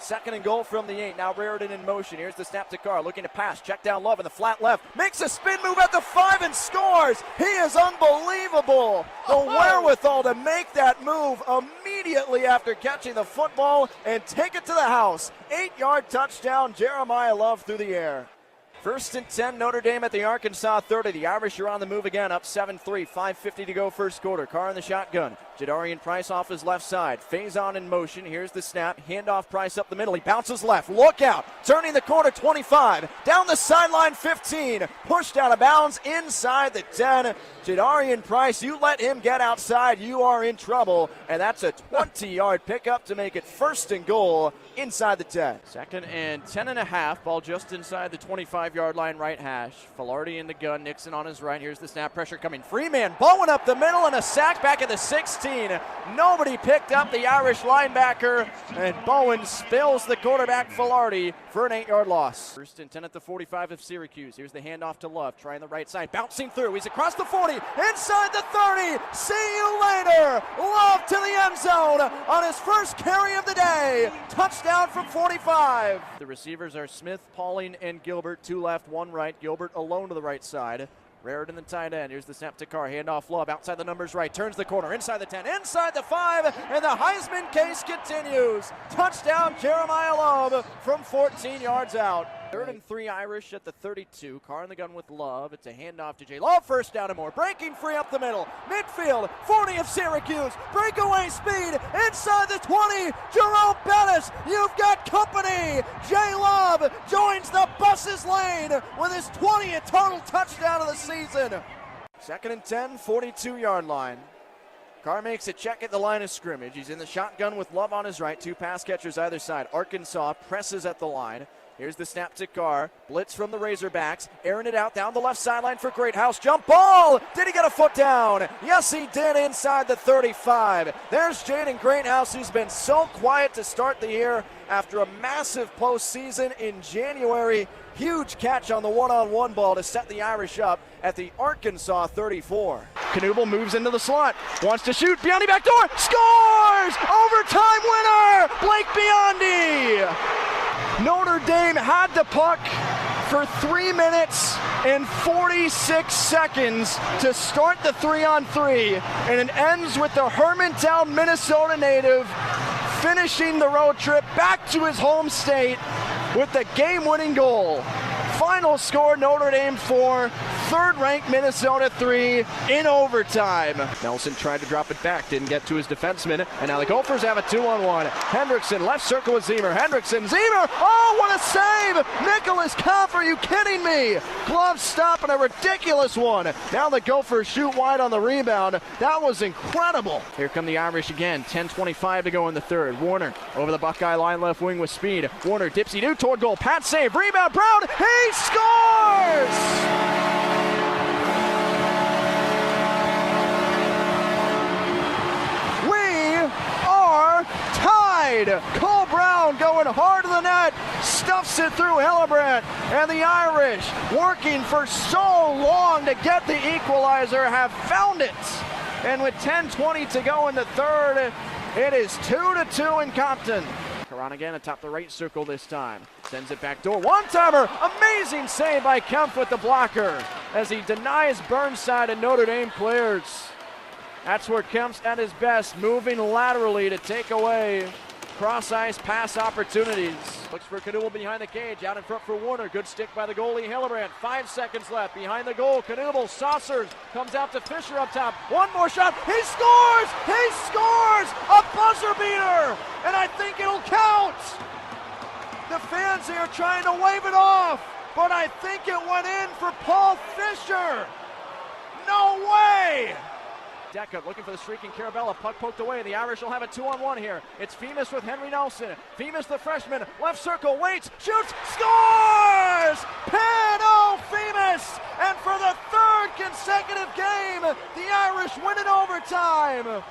Second and goal from the 8. Now Reidy in motion. Here's the snap to Carr, looking to pass. Check down Love in the flat left. Makes a spin move at the 5 and scores. He is unbelievable. The wherewithal to make that move immediately after catching the football and take it to the house. 8-yard touchdown, Jeremiah Love through the air. First and 10, Notre Dame at the Arkansas 30. The Irish are on the move again, up 7-3. 5:50 to go first quarter. Carr in the shotgun. Jadarian Price off his left side. Faison in motion. Here's the snap. Handoff Price up the middle. He bounces left. Look out. Turning the corner 25. Down the sideline 15. Pushed out of bounds inside the 10. Jadarian Price, you let him get outside, you are in trouble. And that's a 20-yard pickup to make it first and goal inside the 10. Second and 10.5. Ball just inside the 25-yard line, right hash. Filardi in the gun. Nixon on his right. Here's the snap. Pressure coming. Freeman. Bowen up the middle and a sack back at the 16. Nobody picked up the Irish linebacker. And Bowen spills the quarterback Filardi for an 8-yard loss. First and 10 at the 45 of Syracuse. Here's the handoff to Love. Trying the right side. Bouncing through. He's across the 40. Inside the 30. See you later. Love to the end zone on his first carry of the day. Touchdown from 45. The receivers are Smith, Pauling, and Gilbert. 2 left, 1 right. Gilbert alone to the right side. Raritan the tight end. Here's the snap to Carr. Handoff Love. Outside the numbers right. Turns the corner. Inside the 10. Inside the 5. And the Heisman case continues. Touchdown Jeremiah Love from 14 yards out. 3rd and 3 Irish at the 32. Carr in the gun with Love. It's a handoff to Jay Love. First down and more. Breaking free up the middle. Midfield. 40 of Syracuse. Breakaway speed. Inside the 20. Jerome Bettis. You've got company. Jay Love joins the buses lane with his 20th total touchdown of the season. Second and 10. 42-yard line. Carr makes a check at the line of scrimmage. He's in the shotgun with Love on his right. 2 pass catchers either side. Arkansas presses at the line. Here's the snap to Carr. Blitz from the Razorbacks. Airing it out down the left sideline for Greathouse. Jump ball! Did he get a foot down? Yes, he did inside the 35. There's Jaden Greathouse, who's been so quiet to start the year after a massive postseason in January. Huge catch on the one-on-one ball to set the Irish up at the Arkansas 34. Knuble moves into the slot. Wants to shoot. Biondi back door. Scores! Overtime winner! Blake Biondi! Notre Dame had the puck for 3 minutes and 46 seconds to start the 3-on-3, and it ends with the Hermantown, Minnesota native finishing the road trip back to his home state with the game-winning goal. Final score, Notre Dame 4, third-ranked Minnesota 3 in overtime. Nelson tried to drop it back, didn't get to his defenseman, and now the Gophers have a 2-on-1. Hendrickson, left circle with Zemer. Hendrickson, Zemer, oh, what a save! Nicholas Koff, are you kidding me? Glove stop and a ridiculous one. Now the Gophers shoot wide on the rebound. That was incredible. Here come the Irish again, 10:25 to go in the third. Warner over the Buckeye line, left wing with speed. Warner, dipsy-do toward goal. Pat save, rebound, Brown, he scores! Tied. Cole Brown going hard to the net, stuffs it through Hillebrand, and the Irish, working for so long to get the equalizer, have found it. And with 10:20 to go in the third, it is 2-2 in Compton. Karan again atop the right circle this time. Sends it back door. One-timer. Amazing save by Kempf with the blocker as he denies Burnside and Notre Dame players. That's where Kemp's at his best, moving laterally to take away cross-ice pass opportunities. Looks for Knuble behind the cage, out in front for Warner. Good stick by the goalie Hillebrand. 5 seconds left behind the goal. Knuble saucers, comes out to Fisher up top. One more shot. He scores! He scores! A buzzer beater! And I think it'll count! The fans here trying to wave it off, but I think it went in for Paul Fisher. No way! Deca looking for the streaking Carabella. Puck poked away. The Irish will have a 2-on-1 here. It's Femus with Henry Nelson. Femus, the freshman, left circle, waits, shoots, scores! Pano Femus! And for the 3rd consecutive game, the Irish win in overtime.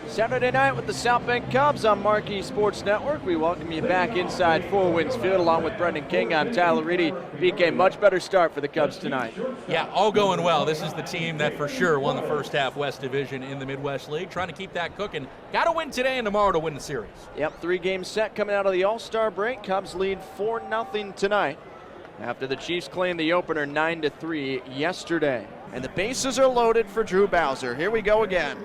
Saturday night with the South Bend Cubs on Marquee Sports Network. We welcome you back inside Four Winds Field along with Brendan King. I'm Tyler Reidy. BK, much better start for the Cubs tonight. Yeah, all going well. This is the team that for sure won the first half West Division in the Midwest League. Trying to keep that cooking. Got to win today and tomorrow to win the series. Yep, 3-game set coming out of the All-Star break. Cubs lead 4-0 tonight after the Chiefs claimed the opener 9-3 yesterday. And the bases are loaded for Drew Bowser. Here we go again.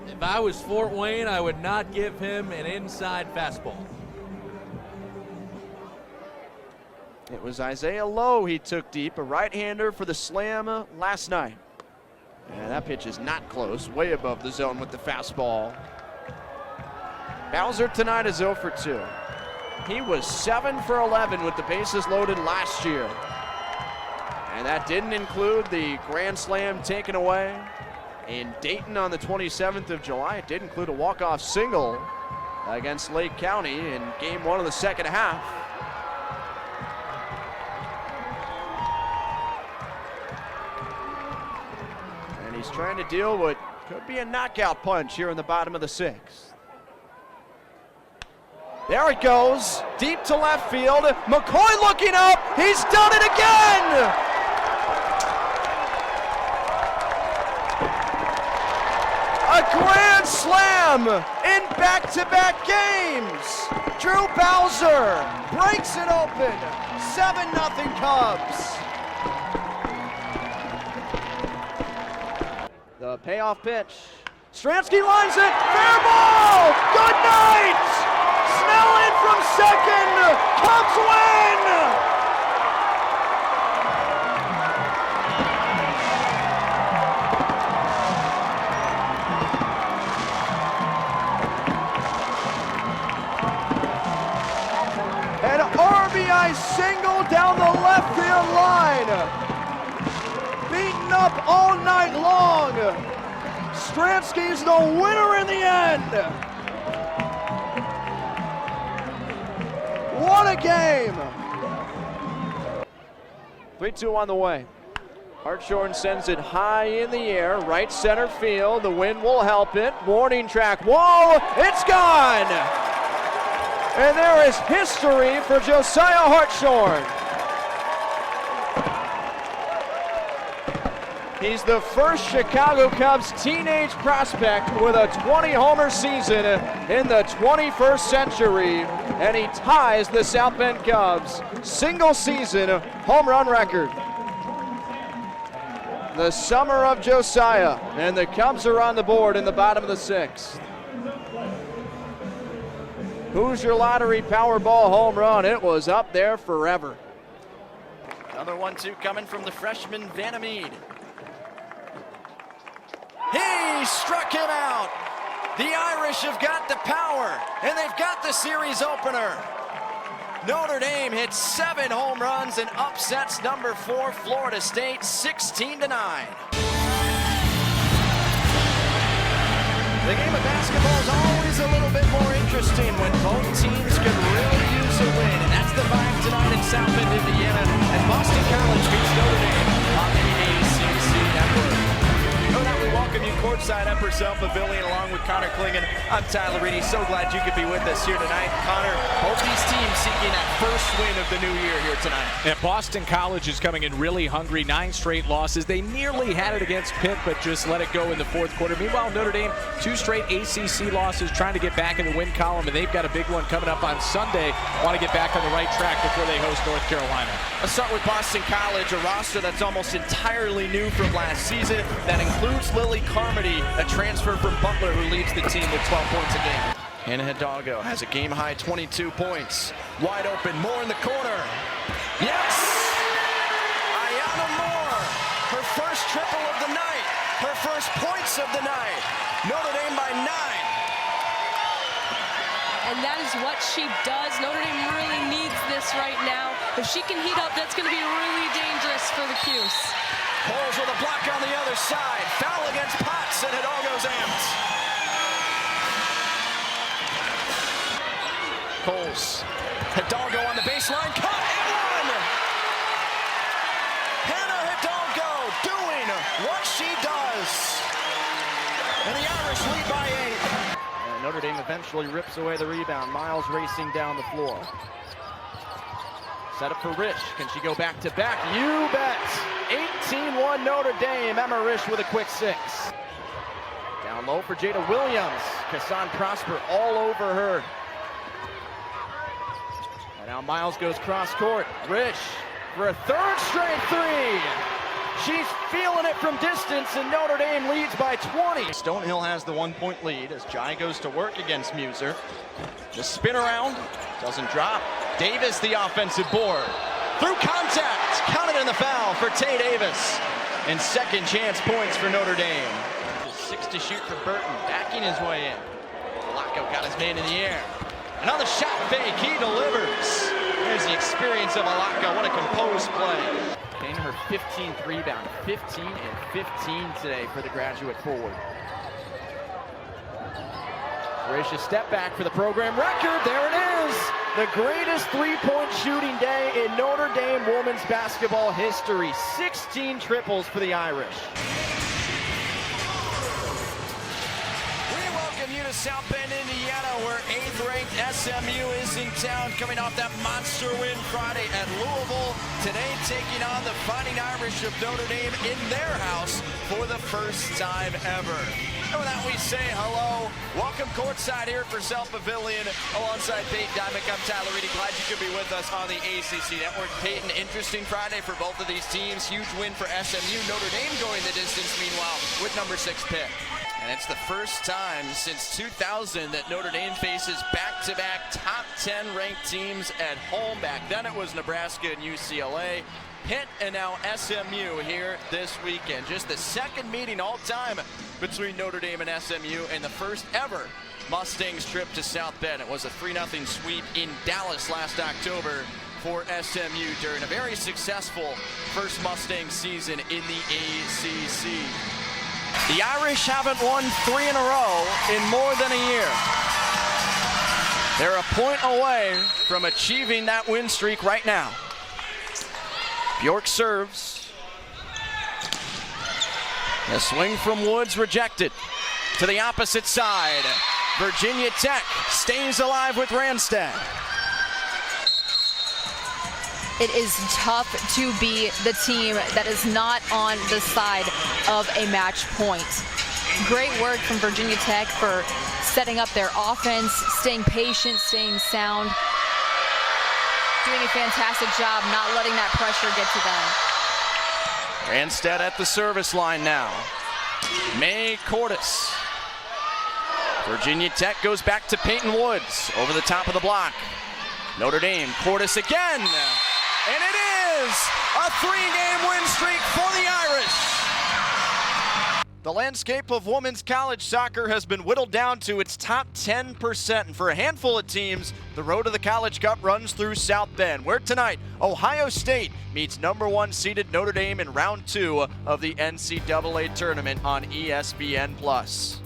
If I was Fort Wayne, I would not give him an inside fastball. It was Isaiah Lowe he took deep, a right-hander for the slam last night. And that pitch is not close, way above the zone with the fastball. Bowser tonight is 0 for 2. He was 7 for 11 with the bases loaded last year. And that didn't include the grand slam taken away in Dayton on the 27th of July. It did include a walk-off single against Lake County in game 1 of the second half. And he's trying to deal with could be a knockout punch here in the bottom of the 6th. There it goes, deep to left field. McCoy looking up, he's done it again! A grand slam in back-to-back games. Drew Bowser breaks it open. 7-0 Cubs. The payoff pitch. Stransky lines it. Fair ball. Good night. Snell in from second. Cubs win. An RBI single down the left field line. Beaten up all night long. Stransky's the winner in the end. What a game. 3-2 on the way. Hartshorn sends it high in the air, right center field. The wind will help it. Warning track. Whoa, it's gone. And there is history for Josiah Hartshorn. He's the first Chicago Cubs teenage prospect with a 20-homer season in the 21st century, and he ties the South Bend Cubs single-season home run record. The summer of Josiah, and the Cubs are on the board in the bottom of the 6th. Hoosier Lottery Powerball home run. It was up there forever. Another 1-2 coming from the freshman Vanamede. He struck him out. The Irish have got the power, and they've got the series opener. Notre Dame hits 7 home runs and upsets number 4 Florida State 16-9. The game of basketball is always a little bit more interesting when both teams can really use a win, and that's the vibe tonight in South Bend, Indiana, as Boston College beats Notre Dame on the ACC Network. No doubt we welcome you courtside at Purcell Pavilion along with Connor Klingon. I'm Tyler Reidy. So glad you could be with us here tonight. Connor, both these teams seeking that first win of the new year here tonight. And Boston College is coming in really hungry. 9 straight losses. They nearly had it against Pitt, but just let it go in the 4th quarter. Meanwhile, Notre Dame, 2 straight ACC losses, trying to get back in the win column, and they've got a big one coming up on Sunday. Want to get back on the right track before they host North Carolina. Let's start with Boston College, a roster that's almost entirely new from last season. That includes Lily Carmody, a transfer from Butler who leads the team with 12 points a game. Hannah Hidalgo has a game-high 22 points. Wide open, Moore in the corner. Yes! Ayana Moore, her first triple of the night, her first points of the night. Notre Dame by 9. And that is what she does. Notre Dame really needs this right now. If she can heat up, that's going to be really dangerous for the Cuse. Holes with a block on the other side. Foul against Potts, and Hidalgo's amped. Coles. Hidalgo on the baseline. Cut and one! Hannah Hidalgo doing what she does. and the Irish lead by 8. And Notre Dame eventually rips away the rebound. Miles racing down the floor. Set up for Rich. Can she go back to back? You bet. 18-1 Notre Dame. Emma Rich with a quick 6. Down low for Jada Williams. Kassan Prosper all over her. And now Miles goes cross court. Rich for a third straight 3. She's feeling it from distance, and Notre Dame leads by 20. Stonehill has the 1-point lead as Jai goes to work against Muser. The spin around, doesn't drop. Davis the offensive board. Through contact, counted in the foul for Tay Davis. And second chance points for Notre Dame. 6 to shoot for Burton, backing his way in. Lacrosse got his man in the air. Another shot fake, he delivers. There's the experience of Lacrosse, what a composed play. Payne her 15th rebound, 15 and 15 today for the graduate forward. Gracious step back for the program record, there it is! The greatest three-point shooting day in Notre Dame women's basketball history. 16 triples for the Irish. You to South Bend, Indiana, where 8th-ranked SMU is in town, coming off that monster win Friday at Louisville. Today taking on the Fighting Irish of Notre Dame in their house for the first time ever. And with that, we say hello. Welcome courtside here for South Pavilion. Alongside Peyton Dymick, I'm Tyler Reidy. Glad you could be with us on the ACC Network. Peyton, interesting Friday for both of these teams. Huge win for SMU. Notre Dame going the distance, meanwhile, with number 6 pick. And it's the first time since 2000 that Notre Dame faces back-to-back top 10 ranked teams at home. Back then it was Nebraska and UCLA. Pitt and now SMU here this weekend. Just the second meeting all time between Notre Dame and SMU, and the first ever Mustangs trip to South Bend. It was a 3-0 sweep in Dallas last October for SMU during a very successful first Mustang season in the ACC. The Irish haven't won 3 in a row in more than a year. They're a point away from achieving that win streak right now. Bjork serves. A swing from Woods rejected. To the opposite side. Virginia Tech stays alive with Randstad. It is tough to be the team that is not on the side of a match point. Great work from Virginia Tech for setting up their offense, staying patient, staying sound, doing a fantastic job not letting that pressure get to them. Randstad at the service line now. May Cordes. Virginia Tech goes back to Peyton Woods over the top of the block. Notre Dame, Cordes again. And it is a 3-game win streak for the Irish. The landscape of women's college soccer has been whittled down to its top 10%. And for a handful of teams, the road to the College Cup runs through South Bend, where tonight Ohio State meets number 1 seeded Notre Dame in round 2 of the NCAA tournament on ESPN+.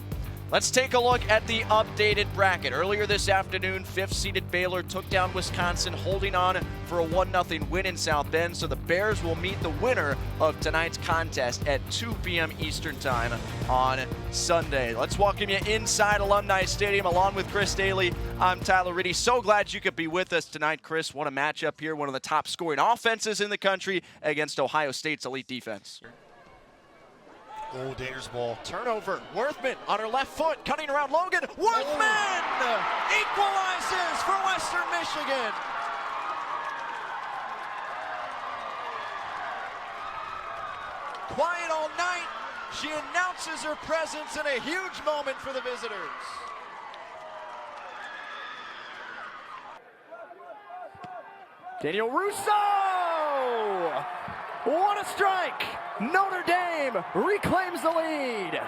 Let's take a look at the updated bracket. Earlier this afternoon, 5th-seeded Baylor took down Wisconsin, holding on for a 1-0 win in South Bend. So the Bears will meet the winner of tonight's contest at 2 p.m. Eastern Time on Sunday. Let's welcome you inside Alumni Stadium along with Chris Daly. I'm Tyler Reidy. So glad you could be with us tonight, Chris. What a matchup here. One of the top scoring offenses in the country against Ohio State's elite defense. Oh, dangerous ball. Turnover. Worthman on her left foot, cutting around Logan. Worthman equalizes for Western Michigan. Quiet all night. She announces her presence in a huge moment for the visitors. Daniel Russo! What a strike! Notre Dame reclaims the lead.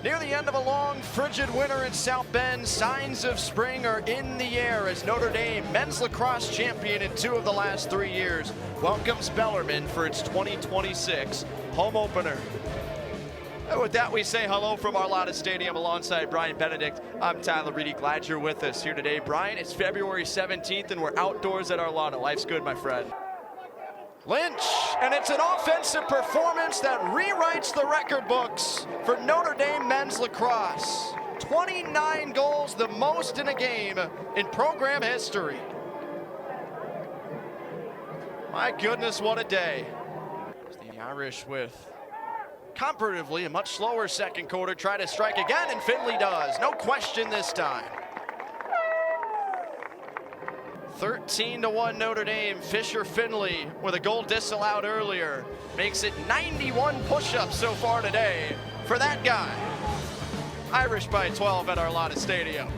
Near the end of a long, frigid winter in South Bend, signs of spring are in the air as Notre Dame, men's lacrosse champion in 2 of the last 3 years, welcomes Bellarmine for its 2026 home opener. And with that, we say hello from Arlotta Stadium alongside Brian Benedict. I'm Tyler Reidy. Glad you're with us here today. Brian, it's February 17th and we're outdoors at Arlotta. Life's good, my friend. Lynch And it's an offensive performance that rewrites the record books for Notre Dame men's lacrosse. 29 goals, the most in a game in program history. My goodness, what a day. The Irish with comparatively a much slower second quarter try to strike again, and Finley does. No question this time. 13-1 Notre Dame. Fisher Finley with a goal disallowed earlier makes it 91 push-ups so far today for that guy. Irish by 12 at Arlotta Stadium.